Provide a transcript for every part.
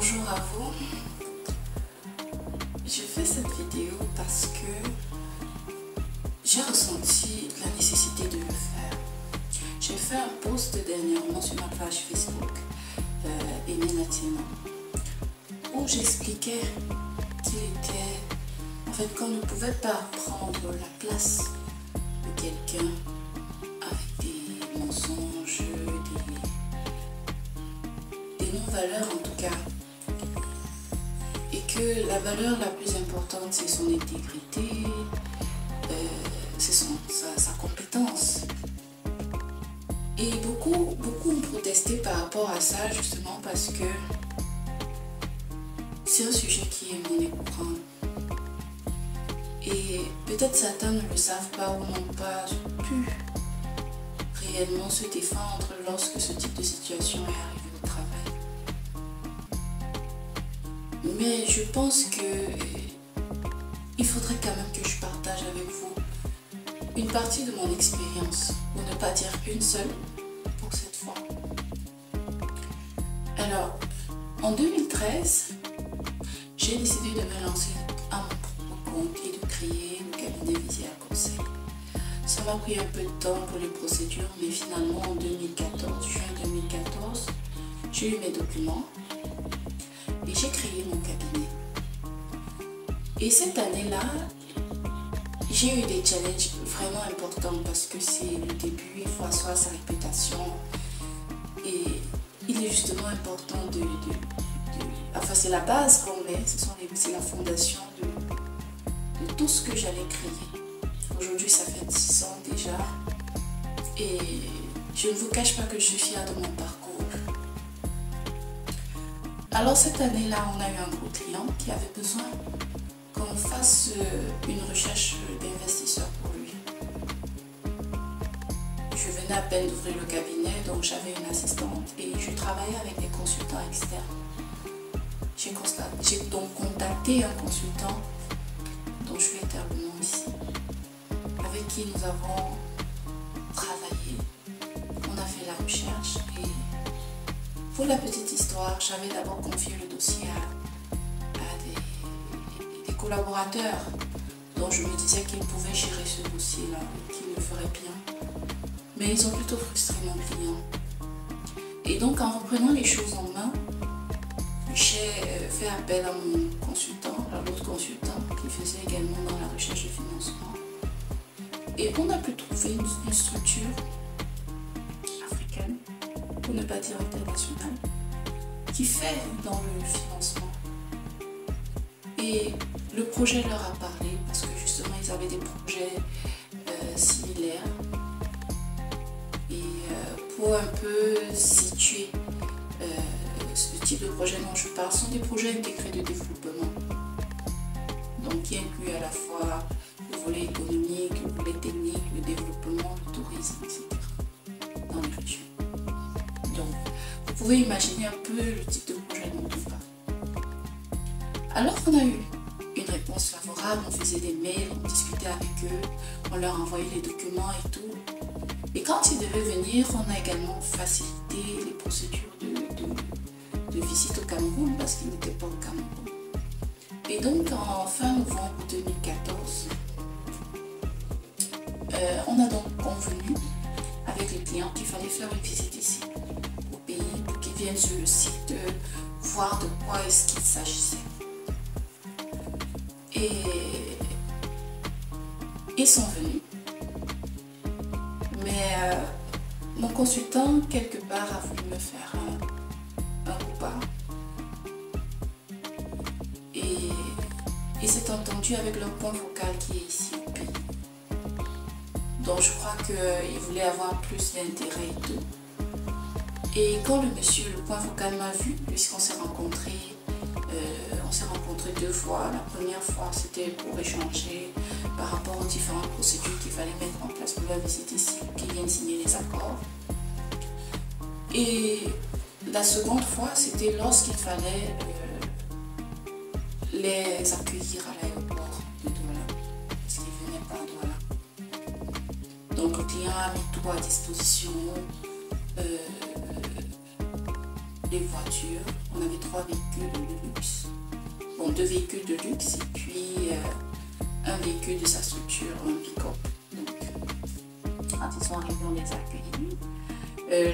Bonjour à vous. Je fais cette vidéo parce que j'ai ressenti la nécessité de le faire. J'ai fait un post dernièrement sur ma page Facebook, Aimé Latina, où j'expliquais qu'il était, en fait, qu'on ne pouvait pas prendre la place de quelqu'un avec des mensonges, des non-valeurs en tout cas. Et que la valeur la plus importante, c'est son intégrité, c'est sa compétence. Et beaucoup ont protesté par rapport à ça, justement parce que c'est un sujet qui est monnaie courante. Et peut-être certains ne le savent pas ou n'ont pas pu réellement se défendre lorsque ce type de situation est arrivé au travail. Mais je pense que il faudrait quand même que je partage avec vous une partie de mon expérience, pour ne pas dire une seule, pour cette fois. Alors, en 2013, j'ai décidé de me lancer à mon propre compte et de créer le cabinet Visia Conseil. Ça m'a pris un peu de temps pour les procédures, mais finalement en 2014, juin 2014, j'ai eu mes documents et j'ai créé mon cabinet. Et cette année-là, j'ai eu des challenges vraiment importants parce que c'est le début, il faut asseoir sa réputation et il est justement important enfin c'est la base qu'on met, c'est la fondation de tout ce que j'allais créer. Aujourd'hui ça fait 10 ans déjà et je ne vous cache pas que je suis fière de mon parcours. Alors cette année-là, on a eu un gros client qui avait besoin qu'on fasse une recherche d'investisseurs pour lui. Je venais à peine d'ouvrir le cabinet, donc j'avais une assistante et je travaillais avec des consultants externes. J'ai donc contacté un consultant dont je vais taire le nom ici, avec qui nous avons travaillé. On a fait la recherche et pour la petite histoire, j'avais d'abord confié le dossier à des collaborateurs dont je me disais qu'ils pouvaient gérer ce dossier-là, qu'ils le feraient bien. Mais ils ont plutôt frustré mon client. Et donc en reprenant les choses en main, j'ai fait appel à mon consultant, à l'autre consultant qui faisait également dans la recherche de financement. Et on a pu trouver une structure africaine, pour ne pas dire internationale, qui fait dans le financement. Et le projet leur a parlé parce que justement ils avaient des projets similaires. Et pour un peu situer ce type de projet dont je parle, sont des projets intégrés de développement. Donc qui incluent à la fois le volet économique, le volet technique, le développement, le tourisme, etc. dans les régions. Donc vous pouvez imaginer un peu le type de projet dont on parle. Alors qu'on a eu une réponse favorable, on faisait des mails, on discutait avec eux, on leur envoyait les documents et tout. Et quand ils devaient venir, on a également facilité les procédures de visite au Cameroun parce qu'ils n'étaient pas au Cameroun. Et donc en fin novembre 2014, on a donc convenu avec les clients qu'il fallait faire une visite ici au pays pour qu'ils viennent sur le site voir de quoi est-ce qu'il s'agissait. Et ils sont venus. Mais mon consultant, quelque part, a voulu me faire un coup bas. Et il s'est entendu avec le point vocal qui est ici au pays. Donc je crois qu'il voulait avoir plus d'intérêt et tout. Et quand le monsieur, le point vocal m'a vu, puisqu'on s'est rencontrés, deux fois. La première fois, c'était pour échanger par rapport aux différentes procédures qu'il fallait mettre en place pour la visite ici, qu'ils viennent signer les accords. Et la seconde fois, c'était lorsqu'il fallait les accueillir à l'aéroport de Douala, parce qu'ils ne venaient pas à Douala. Donc le client a mis tout à disposition. les voitures. On avait 3 véhicules de luxe. Bon, 2 véhicules de luxe et puis un véhicule de sa structure, un pick-up. Donc, quand ils sont arrivés, on les a accueillis.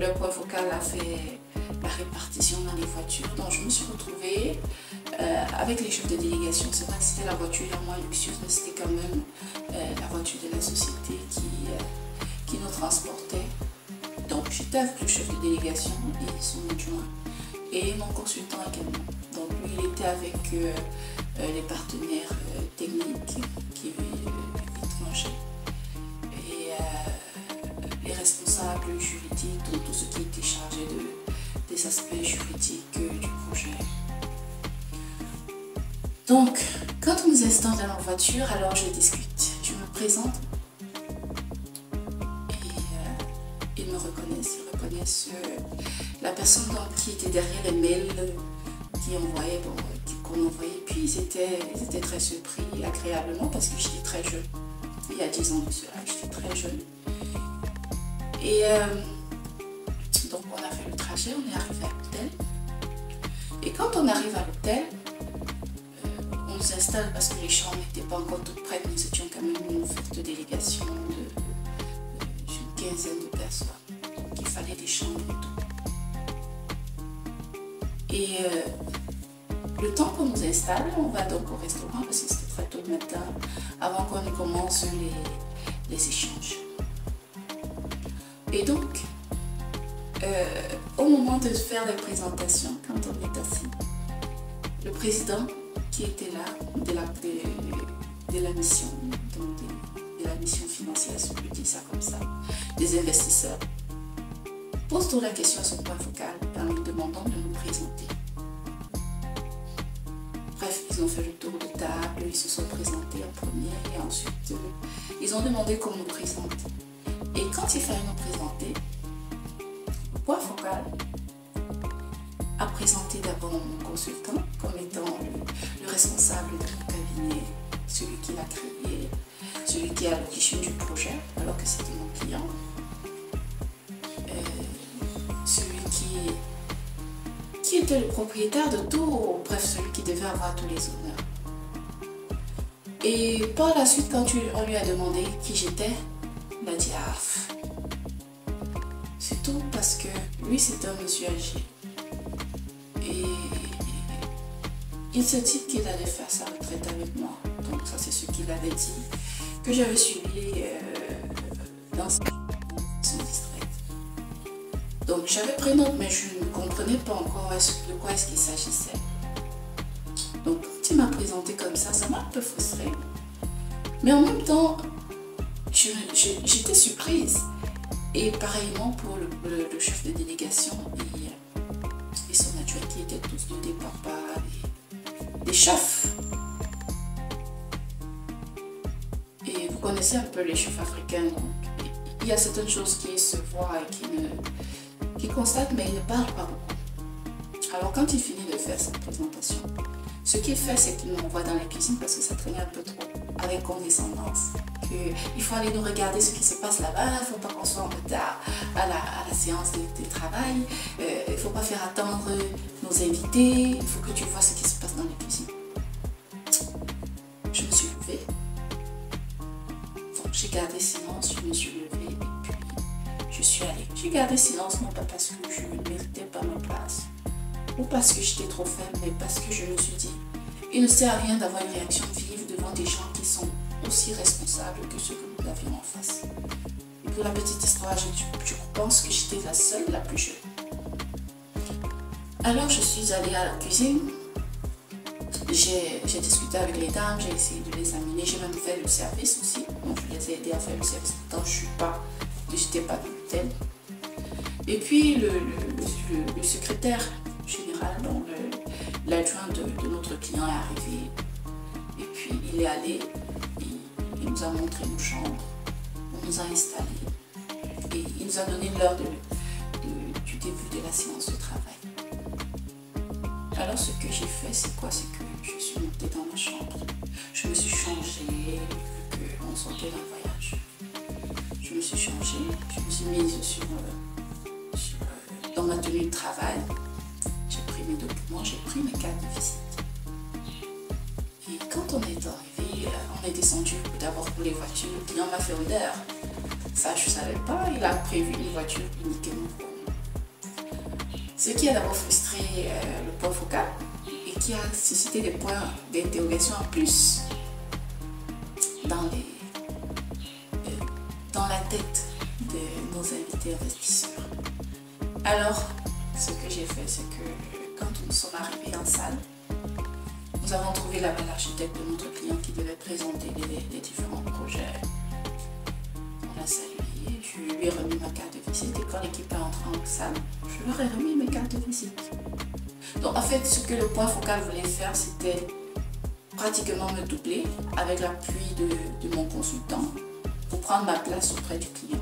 Le point focal a fait la répartition dans les voitures. Donc, je me suis retrouvée avec les chefs de délégation. C'est vrai que c'était la voiture la moins luxueuse, mais c'était quand même la voiture de la société qui nous transportait. Donc, j'étais avec le chef de délégation et son adjoint. Et mon consultant également. Donc, lui, il était avec les partenaires techniques qui étrangers et les responsables juridiques, donc tout ce qui était chargé des aspects juridiques du projet. Donc, quand on nous installe dans la voiture, alors je discute. Je me présente et ils me reconnaissent. Ils reconnaissent la personne donc, qui était derrière les mails qu'on envoyait. Puis ils étaient très surpris agréablement parce que j'étais très jeune. Il y a 10 ans de cela, j'étais très jeune. Et donc on a fait le trajet, on est arrivé à l'hôtel. Et quand on arrive à l'hôtel, on nous installe parce que les chambres n'étaient pas encore toutes prêtes. Nous étions quand même une forte délégation d'une quinzaine de personnes. Donc il fallait des chambres et tout. Et le temps qu'on nous installe, on va donc au restaurant parce que c'était très tôt le matin avant qu'on ne commence les échanges. Et donc, au moment de faire les présentations, quand on est assis, le président qui était là de la mission, donc de la mission financière, si on peut dire ça comme ça, des investisseurs, pose toute la question à son point focal en lui demandant de nous présenter. Bref, ils ont fait le tour de table, ils se sont présentés en premier et ensuite ils ont demandé qu'on nous présente. Et quand il fallait nous présenter, le point focal a présenté d'abord mon consultant comme étant le responsable de mon cabinet, celui qui l'a créé, celui qui est à l'origine du projet, alors que c'était mon client. Celui qui était le propriétaire de tout, bref, celui qui devait avoir tous les honneurs. Et par la suite, quand on lui a demandé qui j'étais, il a dit « Ah, c'est tout parce que lui, c'est un monsieur âgé. Et il se dit qu'il allait faire sa retraite avec moi. » Donc ça, c'est ce qu'il avait dit, que j'avais suivi dans sa distraite. Donc j'avais pris note, mais je ne comprenais pas encore de quoi est-ce qu'il s'agissait. Donc quand il m'a présenté comme ça m'a un peu frustrée. Mais en même temps, j'étais surprise. Et pareillement pour le chef de délégation et son adjoint qui étaient tous deux des papas, des chefs. Et vous connaissez un peu les chefs africains, donc il y a certaines choses qui se voient et qui constatent, mais ils ne parlent pas beaucoup. Alors quand il finit de faire sa présentation, ce qu'il fait, c'est qu'il m'envoie dans la cuisine parce que ça traînait un peu trop, avec condescendance. Il faut aller nous regarder ce qui se passe là-bas, il ne faut pas qu'on soit en retard à la séance de travail, il ne faut pas faire attendre nos invités, il faut que tu vois ce qui se passe dans la cuisine. Je me suis levée, donc j'ai gardé silence, je me suis levée et puis je suis allée. J'ai gardé silence non pas parce que je ne méritais pas ma place ou parce que j'étais trop faible, mais parce que je me suis dit, il ne sert à rien d'avoir une réaction vive devant des gens qui sont aussi responsables que ceux que nous avions en face. Et pour la petite histoire, je pense que j'étais la seule, la plus jeune. Alors je suis allée à la cuisine, j'ai discuté avec les dames, j'ai essayé de les amener, j'ai même fait le service aussi, donc je les ai aidés à faire le service quand je n'étais pas dans l'hôtel. Et puis le secrétaire général, donc l'adjoint de notre client est arrivé, et puis il est allé. Il nous a montré nos chambres, on nous a installés et il nous a donné l'heure du début de la séance de travail. Alors ce que j'ai fait, c'est quoi? C'est que je suis montée dans ma chambre, je me suis changée, vu qu'on sortait d'un voyage. Je me suis changée, je me suis mise dans ma tenue de travail mes documents, j'ai pris mes cartes de visite. Et quand on est arrivé, on est descendu d'abord pour les voitures. Le client m'a fait honneur. Ça, je ne savais pas. Il a prévu une voiture uniquement pour moi. Ce qui a d'abord frustré le point focal et qui a suscité des points d'interrogation en plus dans la tête de nos invités investisseurs. Alors, ce que j'ai fait, c'est que quand nous sommes arrivés en salle, nous avons trouvé la belle architecte de notre client qui devait présenter les différents projets. On l'a salué, je lui ai remis ma carte de visite et quand l'équipe est entrée en salle, je leur ai remis mes cartes de visite. Donc en fait, ce que le point focal voulait faire, c'était pratiquement me doubler avec l'appui de mon consultant pour prendre ma place auprès du client.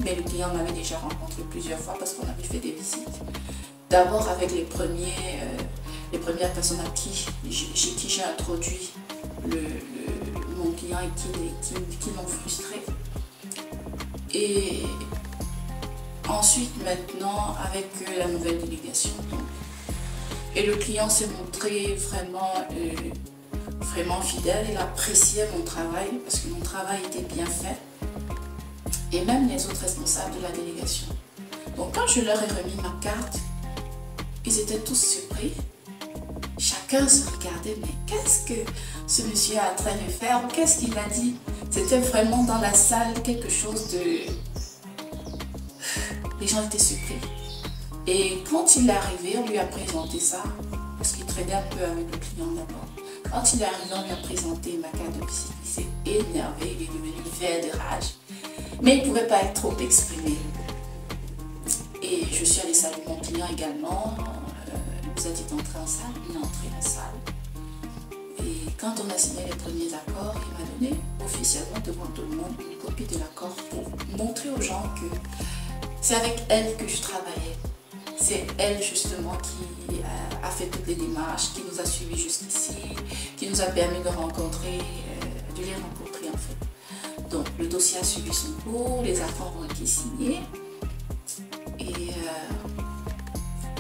Mais le client m'avait déjà rencontré plusieurs fois parce qu'on avait fait des visites. D'abord avec les premières personnes chez qui j'ai introduit mon client et qui l'ont frustré. Et ensuite maintenant avec la nouvelle délégation. Et le client s'est montré vraiment fidèle, il appréciait mon travail parce que mon travail était bien fait. Et même les autres responsables de la délégation. Donc quand je leur ai remis ma carte, ils étaient tous surpris. Chacun se regardait, mais qu'est-ce que ce monsieur est en train de faire? Qu'est-ce qu'il a dit? C'était vraiment dans la salle quelque chose de... Les gens étaient surpris. Et quand il est arrivé, on lui a présenté ça, parce qu'il traînait un peu avec le client d'abord. Quand il est arrivé, on lui a présenté ma carte de visite. Il s'est énervé, il est devenu vert de rage. Mais il ne pouvait pas être trop exprimé. Et je suis allée saluer mon client également. Il nous a dit d'entrer en salle. Il est entré en salle. Et quand on a signé les premiers accords, il m'a donné officiellement devant tout le monde une copie de l'accord pour montrer aux gens que c'est avec elle que je travaillais. C'est elle justement qui a fait toutes les démarches, qui nous a suivis jusqu'ici, qui nous a permis de les rencontrer en fait. Donc le dossier a suivi son cours, les accords ont été signés et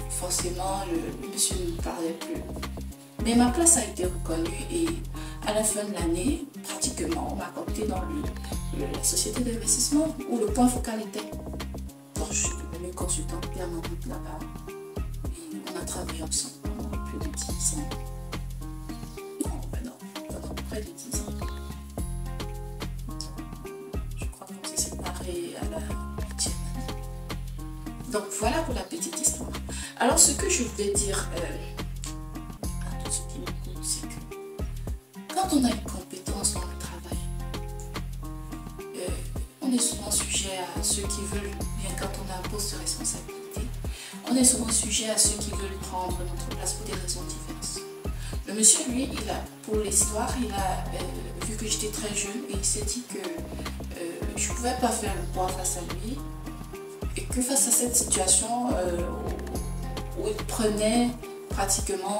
forcément le monsieur ne parlait plus. Mais ma place a été reconnue et à la fin de l'année, pratiquement, on m'a coopté dans la société d'investissement où le point focal était. Donc je suis devenue consultante permanente là-bas et on a travaillé ensemble pendant plus de 10 ans. Pendant près de 10 ans. Je crois qu'on s'est séparés à la 8e année. Donc voilà pour la petite histoire. Alors ce que je voulais dire à tous ceux qui m'écoutent, c'est que quand on a une compétence dans le travail, on est souvent sujet à ceux qui veulent, bien quand on a un poste de responsabilité, on est souvent sujet à ceux qui veulent prendre notre place pour des raisons diverses. Le monsieur, lui, pour l'histoire, il a vu que j'étais très jeune et il s'est dit que je ne pouvais pas faire le poids face à lui et que face à cette situation où il prenait pratiquement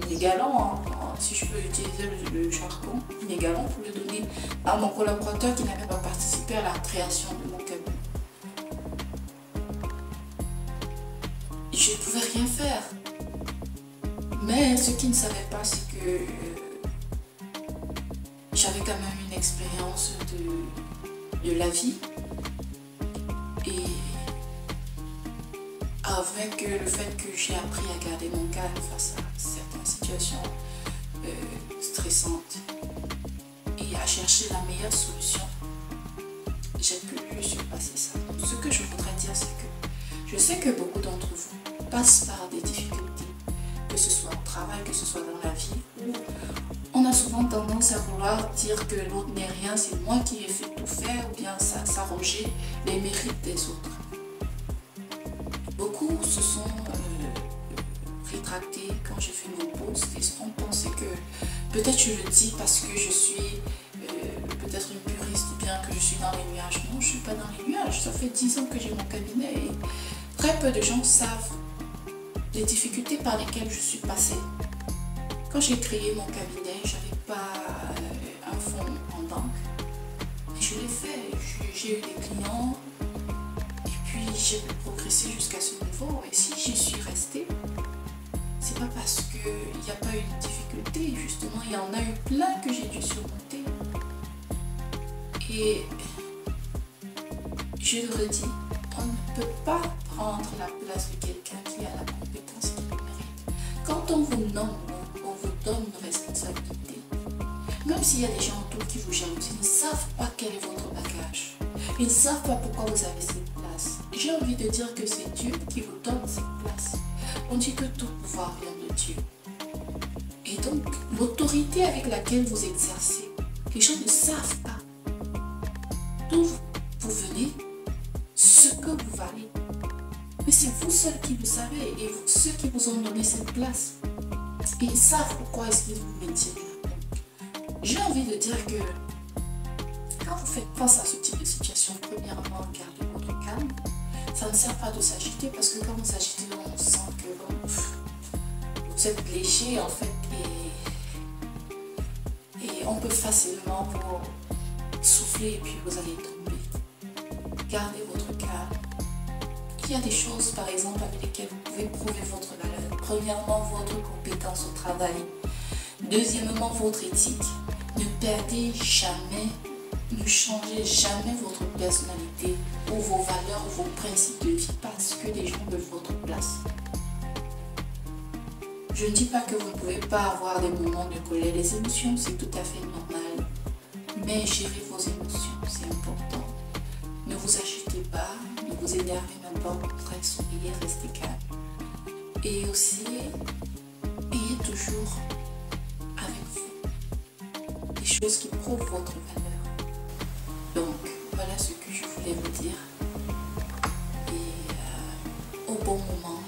mes galons, si je peux utiliser le jargon, mes galons pour le donner à mon collaborateur qui n'avait pas participé à la création de mon cabinet. Je ne pouvais rien faire. Mais ce qu'il ne savait pas, c'est que j'avais quand même une expérience de la vie. Et avec le fait que j'ai appris à garder mon calme face à certaines situations stressantes et à chercher la meilleure solution, j'ai pu surpasser ça. Ce que je voudrais dire, c'est que je sais que beaucoup d'entre vous passent par des difficultés, que ce soit au travail, que ce soit dans la vie, où on a souvent tendance à vouloir dire que l'autre n'est rien, c'est moi qui ai fait tout faire, ou bien s'arroger les mérites des autres. Beaucoup se sont rétractés quand j'ai fait mon post et ont pensé que peut-être je le dis parce que je suis peut-être une puriste ou bien que je suis dans les nuages. Non, je ne suis pas dans les nuages. Ça fait 10 ans que j'ai mon cabinet et très peu de gens savent les difficultés par lesquelles je suis passée. Quand j'ai créé mon cabinet, je n'avais pas un fonds en banque. Mais je l'ai fait. J'ai eu des clients. Puis j'ai pu progresser jusqu'à ce niveau et si j'y suis restée, c'est pas pas parce qu'il n'y a pas eu de difficulté. Justement, il y en a eu plein que j'ai dû surmonter. Et je le redis, on ne peut pas prendre la place de quelqu'un qui a la compétence qu'il mérite. Quand on vous nomme, on vous donne une responsabilité. Même s'il y a des gens autour qui vous jalousent, ils ne savent pas quel est votre bagage. Ils ne savent pas pourquoi vous avez cette place. J'ai envie de dire que c'est Dieu qui vous donne cette place. On dit que tout pouvoir vient de Dieu. Et donc, l'autorité avec laquelle vous exercez, les gens ne savent pas d'où vous venez, ce que vous valez. Mais c'est vous seuls qui le savez et ceux qui vous ont donné cette place. Et ils savent pourquoi est-ce qu'ils vous maintiennent là. J'ai envie de dire que quand vous faites face à ce type de situation, premièrement, gardez votre calme. Ça ne sert pas de s'agiter parce que quand vous s'agitez, on sent que vous êtes léger en fait et on peut facilement vous souffler et puis vous allez tomber. Gardez votre calme. Il y a des choses par exemple avec lesquelles vous pouvez prouver votre valeur. Premièrement, votre compétence au travail. Deuxièmement, votre éthique. Ne perdez jamais, ne changez jamais votre personnalité ou vos valeurs ou vos principes de vie parce que les gens veulent votre place. Je ne dis pas que vous ne pouvez pas avoir des moments de colère. Les émotions, c'est tout à fait normal. Mais gérez vos émotions, c'est important. Ne vous agitez pas, ne vous énervez même pas, au contraire, souriez, restez calme. Et aussi, ayez toujours avec vous des choses qui prouvent votre valeur. Donc, voilà ce que je voulais vous dire. Et au bon moment,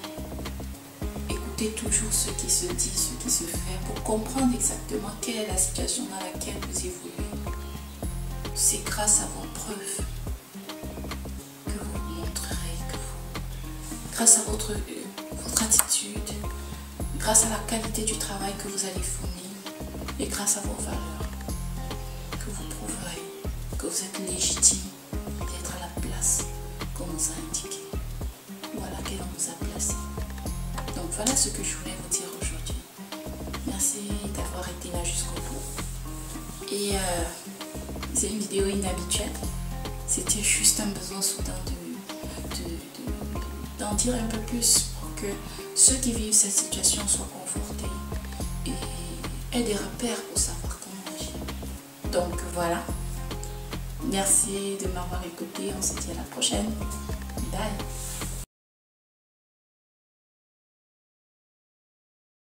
écoutez toujours ce qui se dit, ce qui se fait, pour comprendre exactement quelle est la situation dans laquelle vous évoluez. C'est grâce à vos preuves que vous montrerez, grâce à votre attitude, grâce à la qualité du travail que vous allez fournir et grâce à vos valeurs, que vous prouverez que vous êtes légitime d'être à la place qu'on nous a indiqué. Voilà qu'elle nous a placé. Donc voilà ce que je voulais vous dire aujourd'hui. Merci d'avoir été là jusqu'au bout. Et c'est une vidéo inhabituelle. C'était juste un besoin soudain d'en dire un peu plus pour que ceux qui vivent cette situation soient confortés et aient des repères pour savoir comment agir. Donc voilà. Merci de m'avoir écouté. On se dit à la prochaine. Bye.